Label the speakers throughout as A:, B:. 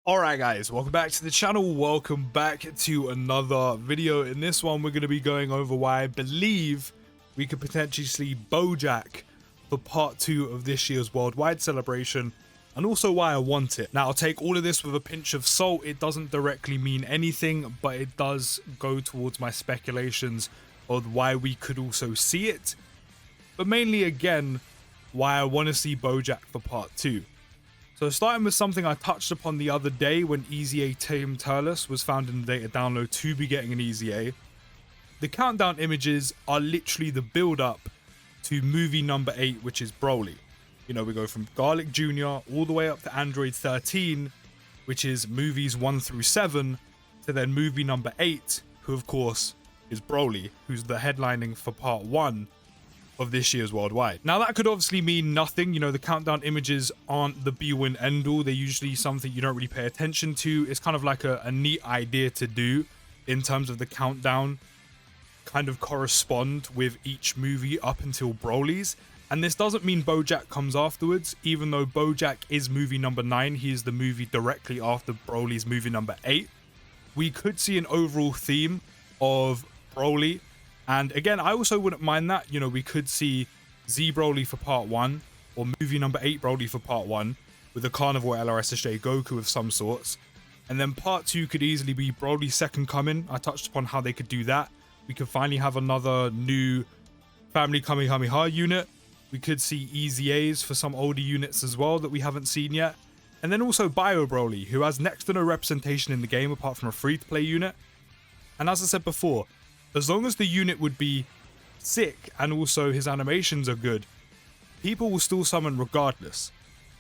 A: Alright guys, welcome back to the channel, welcome back to another video. In this one we're going to be going over why I believe we could potentially see Boujack for part 2 of this year's worldwide celebration, and also why I want it. Now I'll take all of this with a pinch of salt. It doesn't directly mean anything, but it does go towards my speculations of why we could also see it, but mainly again why I want to see Boujack for part 2. So starting with something I touched upon the other day when EZA Team Turles was found in the data download to be getting an EZA. The countdown images are literally the build up to movie number 8, which is Broly. You know, we go from Garlic Jr. all the way up to Android 13, which is movies 1 through 7, to then movie number 8, who of course is Broly, who's the headlining for part 1 of this year's worldwide. Now that could obviously mean nothing. You know, the countdown images aren't the be-all and end-all. They're usually something you don't really pay attention to. It's kind of like a neat idea to do in terms of the countdown kind of correspond with each movie up until Broly's. And this doesn't mean Boujack comes afterwards, even though Boujack is movie number 9. He is the movie directly after Broly's movie number 8. We could see an overall theme of Broly. And again, I also wouldn't mind that. You know, we could see Z Broly for part 1, or movie number 8 Broly for part 1, with a Carnivore LRSSJ Goku of some sorts. And then part 2 could easily be Broly's second coming. I touched upon how they could do that. We could finally have another new Family Kamehameha unit. We could see EZAs for some older units as well that we haven't seen yet. And then also Bio Broly, who has next to no representation in the game apart from a free-to-play unit. And as I said before, as long as the unit would be sick and also his animations are good, people will still summon regardless.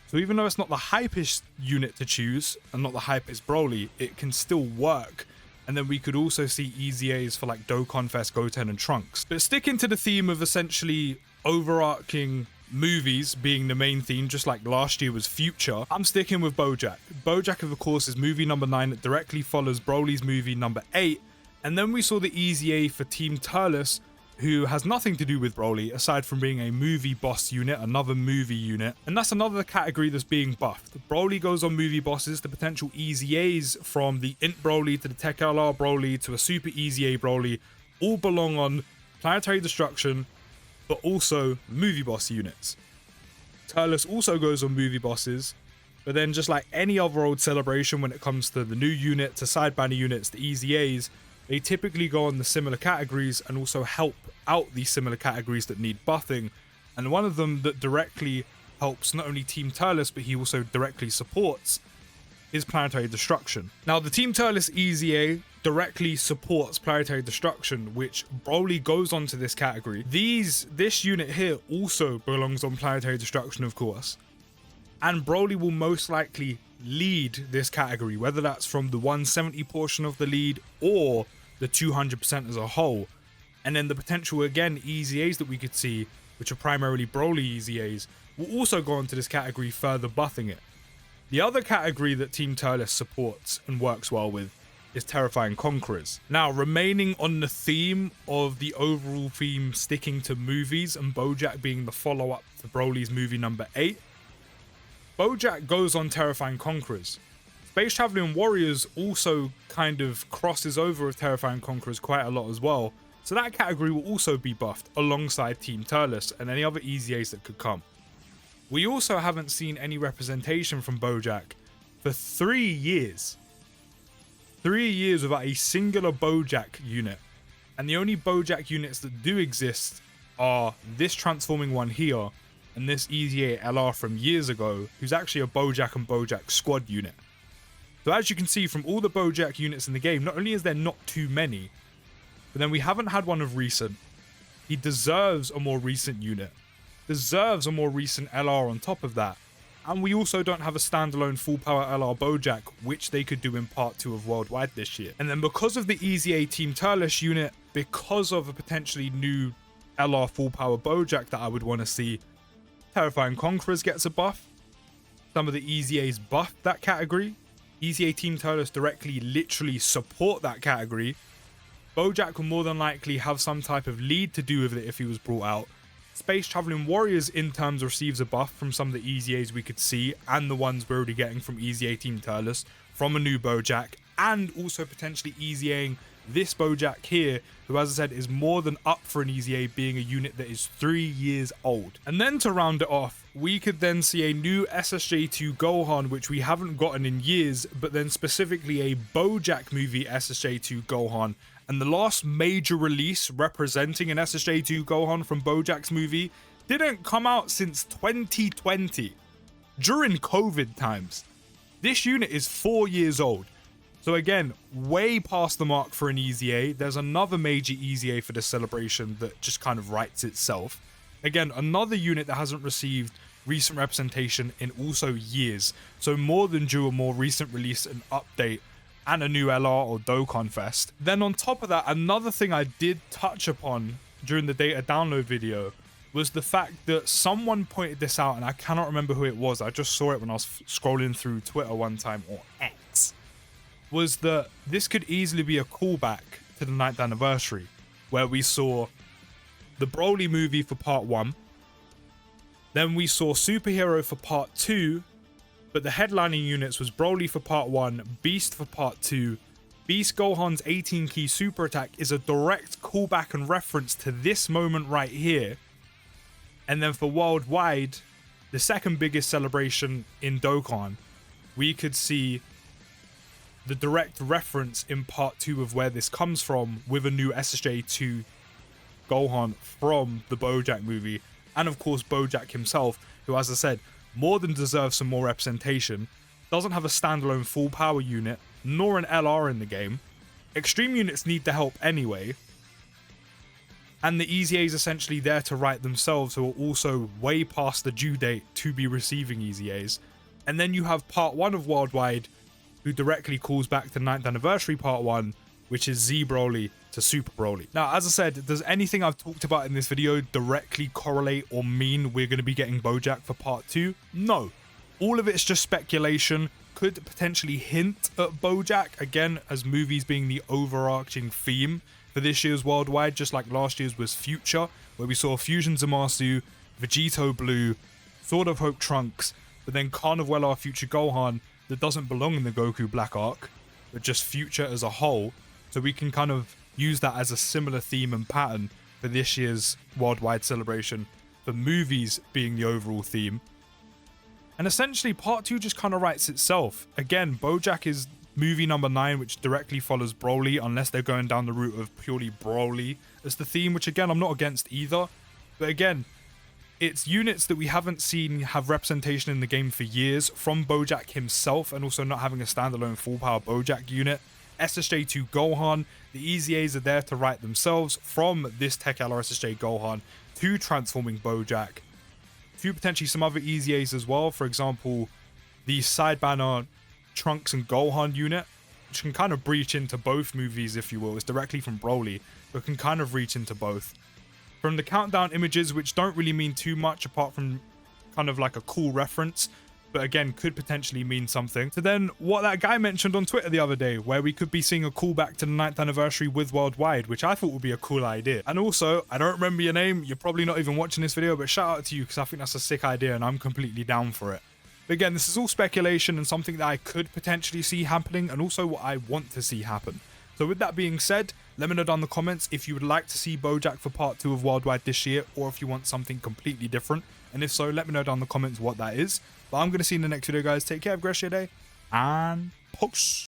A: So even though it's not the hypest unit to choose and not the hypest Broly, it can still work. And then we could also see EZAs for like Dokkan Fest, Goten and Trunks. But sticking to the theme of essentially overarching movies being the main theme, just like last year was Future, I'm sticking with Boujack. Boujack of course is movie number 9 that directly follows Broly's movie number 8. And then we saw the EZA for Team Turles, who has nothing to do with Broly, aside from being a movie boss unit, another movie unit. And that's another category that's being buffed. Broly goes on movie bosses, the potential EZAs from the Int Broly to the Tech LR Broly to a Super EZA Broly, all belong on Planetary Destruction, but also movie boss units. Turles also goes on movie bosses, but then just like any other old celebration when it comes to the new unit, to side banner units, the EZAs, they typically go on the similar categories and also help out these similar categories that need buffing. And one of them that directly helps not only Team Turles, but he also directly supports, is Planetary Destruction. Now, the Team Turles EZA directly supports Planetary Destruction, which Broly goes onto this category. This unit here also belongs on Planetary Destruction, of course. And Broly will most likely lead this category, whether that's from the 170 portion of the lead or the 200% as a whole. And then the potential, again, EZAs that we could see, which are primarily Broly EZAs, will also go into this category, further buffing it. The other category that Team Turles supports and works well with is Terrifying Conquerors. Now, remaining on the theme of the overall theme sticking to movies and Boujack being the follow-up to Broly's movie number 8, Boujack goes on Terrifying Conquerors. Space Traveling Warriors also kind of crosses over with Terrifying Conquerors quite a lot as well, so that category will also be buffed alongside Team Turles and any other EZAs that could come. We also haven't seen any representation from Boujack for 3 years. 3 years without a singular Boujack unit, and the only Boujack units that do exist are this transforming one here and this EZA LR from years ago, who's actually a Boujack and Boujack squad unit. So as you can see from all the Boujack units in the game, not only is there not too many, but then we haven't had one of recent. He deserves a more recent unit, deserves a more recent LR on top of that. And we also don't have a standalone full power LR Boujack, which they could do in part 2 of Worldwide this year. And then because of the EZA Team Turles unit, because of a potentially new LR full power Boujack that I would want to see, Terrifying Conquerors gets a buff. Some of the EZAs buff that category. EZA Team Turles directly literally support that category. Boujack will more than likely have some type of lead to do with it if he was brought out. Space Traveling Warriors in terms receives a buff from some of the EZAs we could see and the ones we're already getting from EZA Team Turles from a new Boujack, and also potentially easying this Boujack here, who, as I said, is more than up for an easy A, being a unit that is 3 years old. And then to round it off, we could then see a new SSJ2 Gohan, which we haven't gotten in years, but then specifically a Boujack movie SSJ2 Gohan. And the last major release representing an SSJ2 Gohan from Bojack's movie didn't come out since 2020, during COVID times. This unit is 4 years old. So again, way past the mark for an easy A. There's another major easy A for the celebration that just kind of writes itself. Again, another unit that hasn't received recent representation in also years. So more than due a more recent release and update and a new LR or Dokkan Fest. Then on top of that, another thing I did touch upon during the data download video was the fact that someone pointed this out, and I cannot remember who it was. I just saw it when I was scrolling through Twitter one time, or X. Was that this could easily be a callback to the 9th anniversary, where we saw the Broly movie for part 1, then we saw Superhero for part 2, but the headlining units was Broly for part 1, Beast for part 2. Beast Gohan's 18 key super attack is a direct callback and reference to this moment right here. And then for worldwide, the second biggest celebration in Dokkan, we could see the direct reference in part 2 of where this comes from, with a new SSJ2 Gohan from the Boujack movie, and of course Boujack himself, who, as I said, more than deserves some more representation. Doesn't have a standalone full power unit, nor an LR in the game. Extreme units need the help anyway, and the easy A is essentially there to write themselves, who are also way past the due date to be receiving easy A's. And then you have part 1 of worldwide, who directly calls back to 9th anniversary part 1, which is Z Broly to Super Broly. Now, as I said, does anything I've talked about in this video directly correlate or mean we're going to be getting Boujack for part 2? No. All of it's just speculation. Could potentially hint at Boujack, again, as movies being the overarching theme for this year's worldwide, just like last year's was Future, where we saw Fusion Zamasu, Vegito Blue, Sword of Hope Trunks, but then Carnival Future Gohan, that doesn't belong in the Goku Black arc, but just Future as a whole. So we can kind of use that as a similar theme and pattern for this year's worldwide celebration, for movies being the overall theme. And essentially part 2 just kind of writes itself. Again, Boujack is movie number 9, which directly follows Broly, unless they're going down the route of purely Broly as the theme, which again, I'm not against either. But again, it's units that we haven't seen have representation in the game for years from Boujack himself, and also not having a standalone full power Boujack unit. SSJ2 Gohan, the easy A's are there to write themselves from this Tech LR SSJ Gohan to transforming Boujack. A few potentially some other easy A's as well, for example, the side banner Trunks and Gohan unit, which can kind of breach into both movies, if you will. It's directly from Broly, but can kind of reach into both. From the countdown images, which don't really mean too much apart from kind of like a cool reference, but again, could potentially mean something. So then what that guy mentioned on Twitter the other day, where we could be seeing a callback to the 9th anniversary with worldwide, which I thought would be a cool idea. And also, I don't remember your name, you're probably not even watching this video, but shout out to you, because I think that's a sick idea and I'm completely down for it. But again, this is all speculation and something that I could potentially see happening, and also what I want to see happen. So with that being said, let me know down in the comments if you would like to see Boujack for part 2 of worldwide this year, or if you want something completely different. And if so, let me know down in the comments what that is. But I'm going to see you in the next video, guys. Take care, have a great day, and peace.